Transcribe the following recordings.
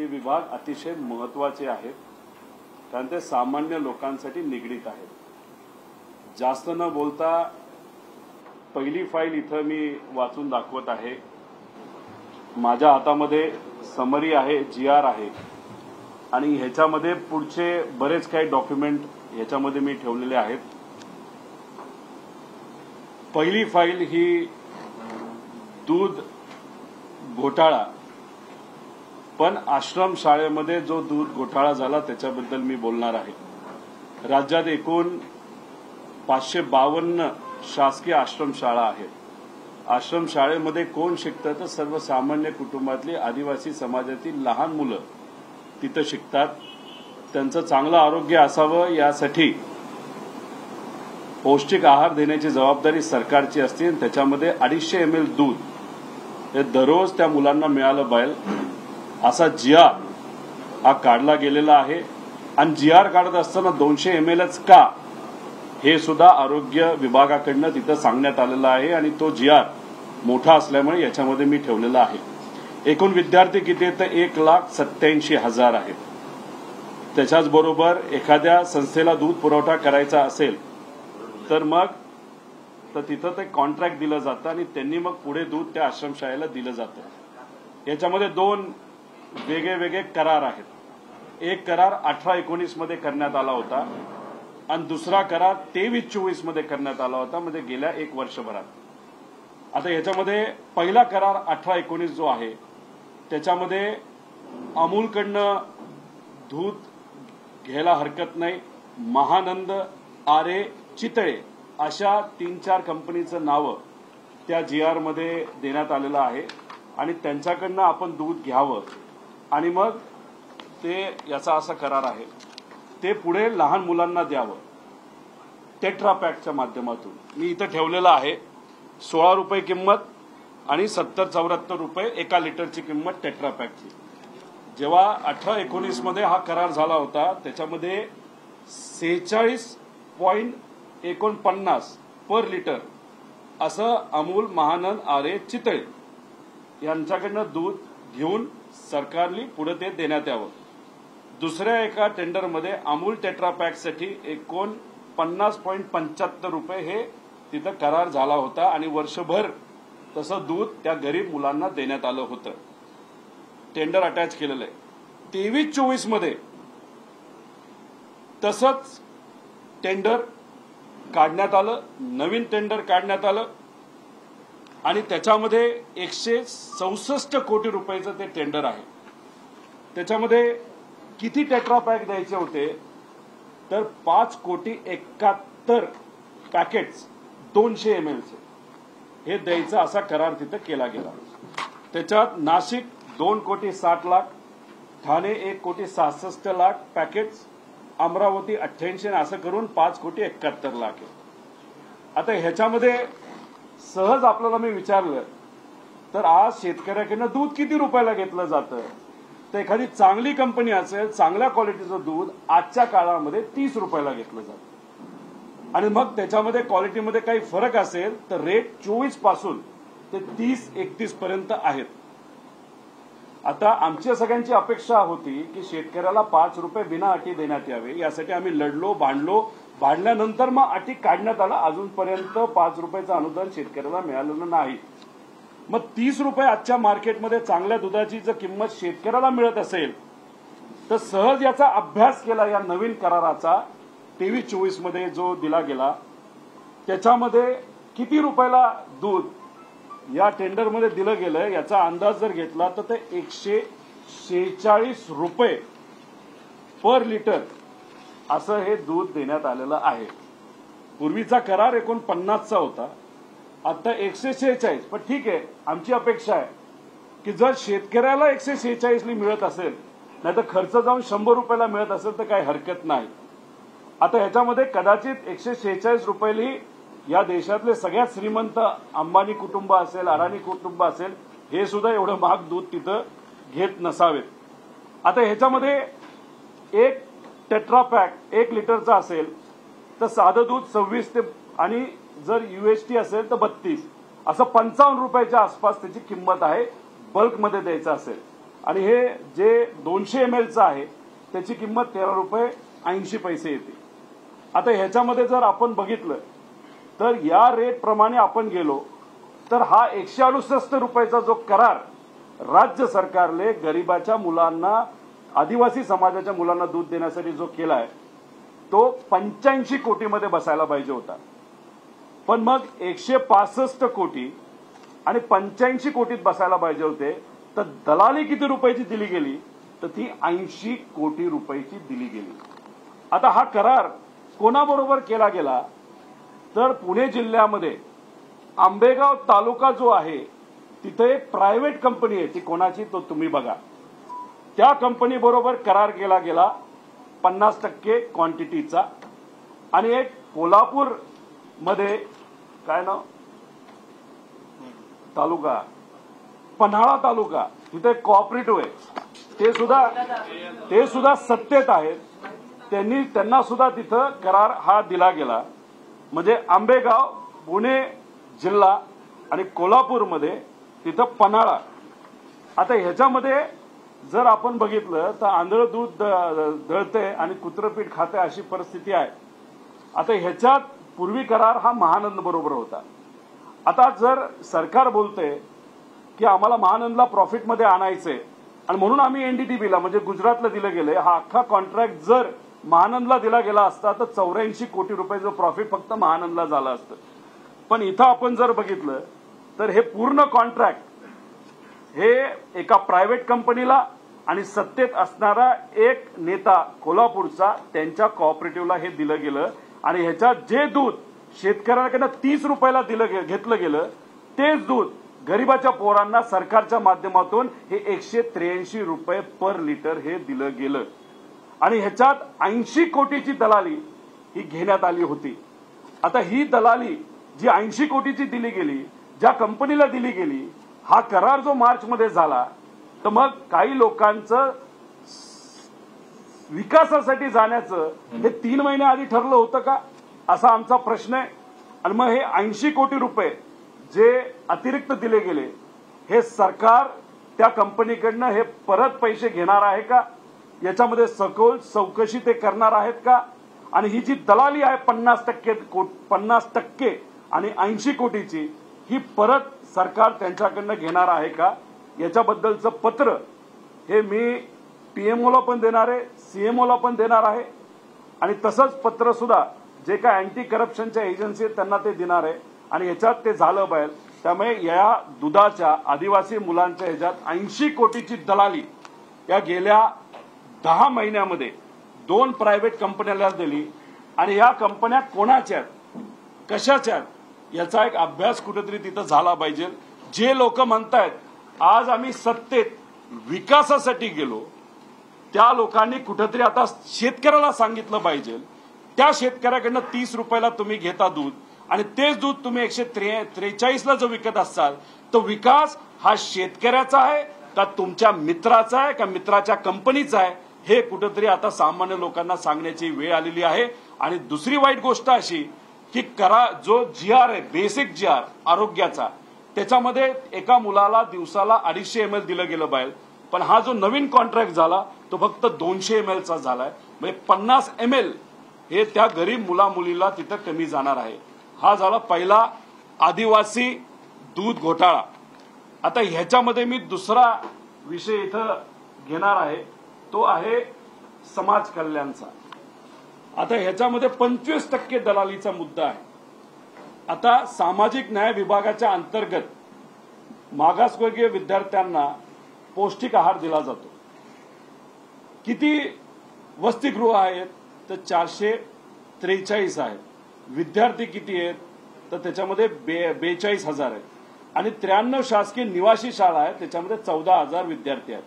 ते विभाग अतिशय महत्त्वाचे आहेत, कारण ते सामान्य लोकांसाठी निगडीत आहेत। जास्त न बोलता पहिली फाईल इथं मी वाचून दाखवत आहे। माझ्या हातामध्ये समरी आहे, GR आहे आणि ह्याच्यामध्ये पुढचे बरेच काही डॉक्युमेंट ह्याच्यामध्ये मी ठेवलेले आहेत। पहिली फाईल ही दूध घोटाळा, पण आश्रम शाळेमध्ये जो दूध घोटाळा झाला त्याच्याबद्दल मी बोलणार आहे। राज्यात एकूण 552 शासकीय आश्रमशाळा आहेत। आश्रम शाळेमध्ये कोण शिकतं तर सर्वसामान्य कुटुंबातली आदिवासी समाजातील लहान मुलं तिथं शिकतात। त्यांचं चांगलं आरोग्य असावं यासाठी पौष्टिक आहार देण्याची जबाबदारी सरकारची असते आणि त्याच्यामध्ये 250 ml दूध हे दररोज त्या मुलांना मिळालं पाहिजे असा GR हा काढला गेलेला आहे। आणि GR काढत असताना 200 mlच का हे सुद्धा आरोग्य विभागाकडनं तिथं सांगण्यात आलेलं आहे आणि तो GR मोठा असल्यामुळे याच्यामध्ये मी ठेवलेला आहे। एकूण विद्यार्थी किती आहेत तर 1,87,000 आहेत। त्याच्याच बरोबर एखाद्या संस्थेला दूध पुरवठा करायचा असेल तर मग तिथं ते कॉन्ट्रॅक्ट दिलं जातं आणि त्यांनी मग पुढे दूध त्या आश्रमशाळेला दिलं जातं। याच्यामध्ये 2 वेगळे करार आहेत। एक करार 18-19 मध्ये करण्यात आला होता आणि दुसरा करार 23-24 मध्ये करण्यात आला होता, म्हणजे गेल्या 1 वर्षभरात। आता याच्यामध्ये पहिला करार 18-19 जो आहे त्याच्यामध्ये अमूलकडनं दूध घ्यायला हरकत नाही, महानंद, आरे, चितळे अशा 3-4 कंपनीचं नाव त्या GR मध्ये देण्यात आलेलं आहे आणि त्यांच्याकडनं आपण दूध घ्यावं आणि मग ते याचा असा करार आहे ते पुढे लहान मुलांना द्यावं टेट्रा पॅकच्या माध्यमातून। मी इथं ठेवलेलं आहे 16 रुपये किंमत आणि 70-74 रुपये 1 लिटरची किंमत टेट्रा पॅकची। जेव्हा 18-19 मध्ये हा करार झाला होता त्याच्यामध्ये 46.49 पर लिटर असं अमूल, महानंद, आरे, चितळे यांच्याकडनं दूध घेऊन सरकारने पुढे ते देण्यात यावं। दुसऱ्या एका टेंडरमध्ये अमूल टेट्रा पॅकसाठी 49.75 रुपये हे तिथं करार झाला होता आणि वर्षभर तसं दूध त्या गरीब मुलांना देण्यात आलं होतं। टेंडर अटॅच केलेलं आहे। 23-24 मध्ये तसंच टेंडर काढण्यात आलं, नवीन टेंडर काढण्यात आलं आणि त्याच्यामध्ये 164 कोटी रुपयाचं ते टेंडर आहे। त्याच्यामध्ये किती टेट्रा पॅक द्यायचे होते तर 5,71,00,000 पॅकेट्स 200 ml हे द्यायचं असा करार तिथं केला गेला। त्याच्यात नाशिक 2,60,00,000, ठाणे 1,66,00,000 पॅकेट्स, अमरावती 88 असं करून 5,71,00,000 आहे। आता ह्याच्यामध्ये सहज आपल्याला मी विचारलं तर आज शेतकऱ्याकडनं दूध किती रुपयाला घेतलं जातं तर एखादी चांगली कंपनी असेल, चांगल्या क्वालिटीचं दूध आजच्या काळामध्ये 30 रुपयाला घेतलं जातं आणि मग त्याच्यामध्ये क्वालिटीमध्ये काही फरक असेल तर रेट 24 पासून ते 30-31 पर्यंत आहेत। आता आमच्या सगळ्यांची अपेक्षा होती की शेतकऱ्याला 5 रुपये बिना अटी देण्यात यावे, यासाठी आम्ही लढलो, भांडल्यानंतर मग अटी काढण्यात आला। अजूनपर्यंत 5 रुपयाचं अनुदान शेतकऱ्याला मिळालेलं नाही। मग 30 रुपये आजच्या मार्केटमध्ये चांगल्या दुधाची जर किंमत शेतकऱ्याला मिळत असेल तर सहज याचा अभ्यास केला या नवीन कराराचा 23-24 मध्ये जो दिला गेला त्याच्यामध्ये किती रुपयाला दूध या टेंडरमध्ये दिलं गेलं याचा अंदाज जर घेतला तर ते 146 रुपये पर लिटर असं हे दूध देण्यात आलेलं आहे। पूर्वीचा करार 49चा होता, आता 146। पण ठीक आहे, आमची अपेक्षा आहे की जर शेतकऱ्याला 146 मिळत असेल नाही तर खर्च जाऊन 100 रुपयाला मिळत असेल तर काही हरकत नाही। आता ह्याच्यामध्ये कदाचित 146 रुपयाली या देशातले सगळ्यात श्रीमंत अंबानी कुटुंब असेल, अडाणी कुटुंब असेल, हे सुद्धा एवढं महाग दूध तिथं घेत नसावेत। आता ह्याच्यामध्ये एक टेट्रा पॅक 1 लिटरचा असेल तर साधं दूध 26 ते आणि जर UHT असेल तर 32 असं 55 रुपयाच्या आसपास त्याची किंमत आहे बल्कमध्ये द्यायचं असेल। आणि हे जे 200 ml आहे त्याची किंमत 13 रुपये 80 पैसे येते। आता ह्याच्यामध्ये जर आपण बघितलं तर या रेट प्रमाणे आपण गेलो तर हा 168 रुपयाचा जो करार राज्य सरकारने गरिबाच्या मुलांना, आदिवासी समाजाच्या मुलांना दूध देण्यासाठी जो केलाय तो 85 कोटीमध्ये बसायला पाहिजे होता, पण मग 165 कोटी आणि 85 कोटीत बसायला पाहिजे होते। तर दलाली किती रुपयाची दिली गेली तर ती 80 कोटी रुपयाची दिली गेली। आता हा करार कोणाबरोबर केला गेला तर पुणे जिल्ह्यामध्ये आंबेगाव तालुका जो आहे तिथे एक प्रायव्हेट कंपनी आहे, ती कोणाची तो तुम्ही बघा। त्या कंपनी बरोबर करार केला गेला 50% क्वांटिटीचा, आणि एक कोल्हापूर मध्ये काय नाव तालुका, पन्हाळा तालुका, तिथे कोऑपरेटिव्ह आहे, ते सुद्धा सत्तेत आहेत, त्यांना सुद्धा तिथं करार हा दिला गेला। म्हणजे आंबेगाव, पुणे जिल्हा आणि कोल्हापूरमध्ये तिथं पन्हाळा। आता ह्याच्यामध्ये जर आपण बघितलं तर आंधळ दूध दळते आणि कुत्रपीठ खाते अशी परिस्थिती आहे। आता ह्याच्यात पूर्वी करार हा महानंद बरोबर होता। आता जर सरकार बोलते की आम्हाला महानंदला प्रॉफिटमध्ये आणायचंय आणि म्हणून आम्ही एनडीटीबीला म्हणजे गुजरातला दिलं गेलंय, हा अख्खा कॉन्ट्रॅक्ट जर महानंदला दिला गेला असता तर 84 कोटी रुपयाचं प्रॉफिट फक्त महानंदला झालं असतं। पण इथं आपण जर बघितलं तर हे पूर्ण कॉन्ट्रॅक्ट हे एका प्रायव्हेट कंपनीला आणि सत्तेत असणारा एक नेता कोल्हापूरचा त्यांच्या कोऑपरेटिव्हला हे दिलं गेलं, आणि ह्याच्यात जे दूध शेतकऱ्यांकडनं 30 रुपयाला घेतलं गेलं तेच दूध गरिबाच्या पोरांना सरकारच्या माध्यमातून हे 183 रुपये पर लिटर हे दिलं गेलं, आणि ह्याच्यात 80 कोटीची दलाली ही घेण्यात आली होती। आता ही दलाली जी 80 कोटीची दिली गेली, ज्या कंपनीला दिली गेली, हा करार जो मार्च मध्ये झाला, तर मग काही लोकांचं विकासासाठी जाण्याचं हे 3 महिने आधी ठरलं होतं का, असा आमचा प्रश्न आहे। आणि मग हे 80 कोटी रुपये जे अतिरिक्त दिले गेले हे सरकार त्या कंपनीकडनं हे परत पैसे घेणार आहे का, याच्यामध्ये सखोल चौकशी ते करणार आहेत का, आणि ही जी दलाली आहे 50% आणि 80 कोटीची ही परत सरकार त्यांच्याकडनं घेणार आहे का, याच्याबद्दलचं पत्र हे मी पीएमओला पण देणार आहे, सीएमओला पण देणार आहे, आणि तसंच पत्र सुद्धा जे काय अँटी करप्शनच्या एजन्सी आहेत त्यांना ते देणार आहे, आणि याच्यात ते झालं पाहिजे। त्यामुळे या दुधाच्या आदिवासी मुलांच्या ह्याच्यात 80 कोटीची दलाली या गेल्या 10 महिन्यामध्ये 2 प्रायव्हेट कंपन्याला दिली, आणि या कंपन्या कोणाच्या आहेत, कशाच्या आहेत, याचा एक अभ्यास कुठेतरी तिथं झाला पाहिजे। जे लोक म्हणतायत आज आम्ही सत्तेत विकासासाठी गेलो, त्या लोकांनी कुठेतरी आता शेतकऱ्याला सांगितलं पाहिजे, त्या शेतकऱ्याकडनं 30 रुपयाला तुम्ही घेता दूध आणि तेच दूध तुम्ही 143ला जर विकत असाल तर विकास हा शेतकऱ्याचा आहे का तुमच्या मित्राचा आहे का मित्राच्या कंपनीचा आहे, हे कुठेतरी आता सामान्य लोकांना सांगण्याची वेळ आलेली आहे। आणि दुसरी वाईट गोष्ट अशी की जो जीआर आहे, बेसिक जीआर आरोग्याचा, त्याच्यामध्ये एका मुलाला दिवसाला 250 ml दिलं गेलं पाहिजे, पण हा जो नवीन कॉन्ट्रॅक्ट झाला तो फक्त 200 ml चा झालाय, म्हणजे 50 ml हे त्या गरीब मुला मुलीला तिथं कमी जाणार आहे। हा झाला पहिला आदिवासी दूध घोटाळा। आता ह्याच्यामध्ये मी दुसरा विषय इथं घेणार आहे, तो आहे समाज कल्याणचा। आता ह्याच्यामध्ये 25% दलालीचा मुद्दा आहे। आता सामाजिक न्याय विभागाच्या अंतर्गत मागासवर्गीय विद्यार्थ्यांना पौष्टिक आहार दिला जातो। किती वसतिगृह आहेत तर 443 आहेत, विद्यार्थी किती आहेत तर त्याच्यामध्ये 42,000 आहेत, आणि 93 शासकीय निवासी शाळा आहेत, त्याच्यामध्ये 14,000 विद्यार्थी आहेत,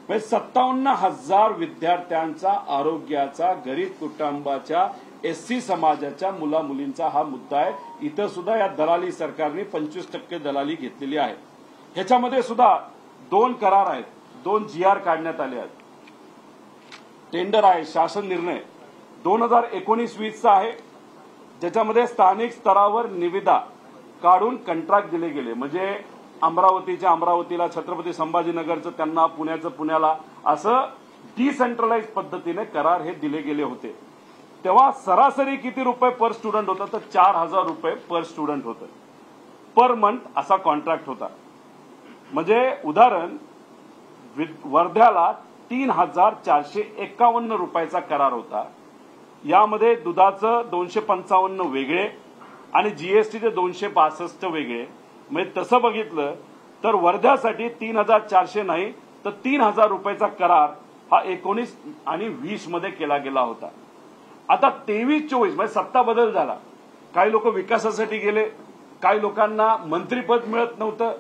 म्हणजे 57,000 विद्यार्थ्यांचा आरोग्याचा गरीब कुटुंबाच्या एससी समाजाच्या मुला मुलींचा हा मुद्दा आहे। इथं सुद्धा या दलाली सरकारने 25% दलाली घेतलेली आहे। ह्याच्यामध्ये सुद्धा 2 करार आहेत, 2 जीआर काढण्यात आले आहेत, टेंडर आहे, शासन निर्णय 2019-20 आहे, ज्याच्यामध्ये स्थानिक स्तरावर निविदा काढून कंत्राट दिले गेले, म्हणजे अमरावतीच्या अमरावतीला, छत्रपती संभाजीनगरचं त्यांना, पुण्याचं पुण्याला, असं डिसेंट्रलाइज पद्धतीने करार हे दिले गेले होते। तेव्हा सरासरी किती रुपये पर स्टुडंट होतं तर 4000 रुपये पर स्टुडंट होतं, पर मंथ असा कॉन्ट्रॅक्ट होता। म्हणजे उदाहरण वर्ध्याला 3451 रुपयाचा करार होता। यामध्ये दुधाचं 255 वेगळे आणि जीएसटीचे 262 वेगळे। म्हणजे तसं बघितलं तर वर्ध्यासाठी 3400 नाही तर 3000 रुपयाचा करार हा 19 आणि 20 मध्ये केला गेला होता। आता 23-24 म्हणजे सत्ता बदल झाला, काही लोक विकासासाठी गेले, काही लोकांना मंत्रीपद मिळत नव्हतं,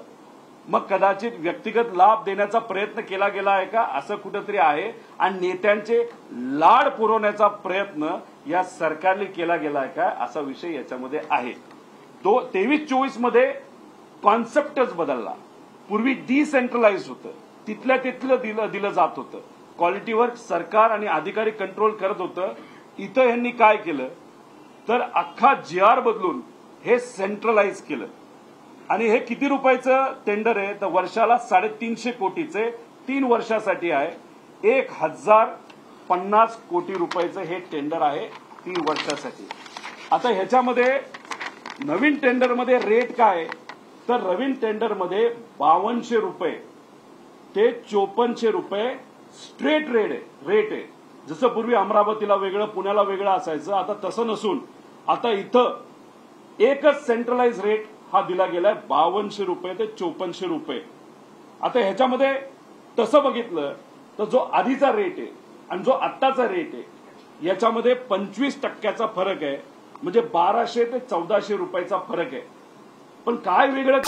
मग कदाचित व्यक्तिगत लाभ देण्याचा प्रयत्न केला गेला आहे का असं कुठेतरी आहे, आणि नेत्यांचे लाड पुरवण्याचा प्रयत्न या सरकारने केला गेला आहे का असा विषय याच्यामध्ये आहे। 23-24 मध्ये कॉन्सेप्टच बदलला। पूर्वी डिसेंट्रलाइज होतं, तिथल्या तिथलं दिलं जात होतं, क्वालिटीवर सरकार आणि अधिकारी कंट्रोल करत होतं। इथं यांनी काय केलं तर अख्खा जीआर बदलून हे सेंट्रलाइज केलं। आणि हे किती रुपयाचं टेंडर आहे तर वर्षाला 350 कोटीचे 3 वर्षासाठी आहे। 1050 कोटी रुपयाचं हे टेंडर आहे 3 वर्षासाठी। आता ह्याच्यामध्ये नवीन टेंडरमध्ये रेट काय तर नवीन टेंडरमध्ये 5200 रुपये ते 5400 रुपये स्ट्रेट रेट आहे। जसं पूर्वी अमरावतीला वेगळं, पुण्याला वेगळं असायचं, आता तसं नसून आता इथं एकच सेंट्रलाइज रेट हा दिला गेलाय 5200 रुपये ते 5400 रुपये। आता ह्याच्यामध्ये तसं बघितलं तर जो आधीचा रेट आहे आणि जो आत्ताचा रेट आहे याच्यामध्ये 25% फरक आहे, म्हणजे 1200 ते 1400 रुपयाचा फरक आहे। पण काय वेगळं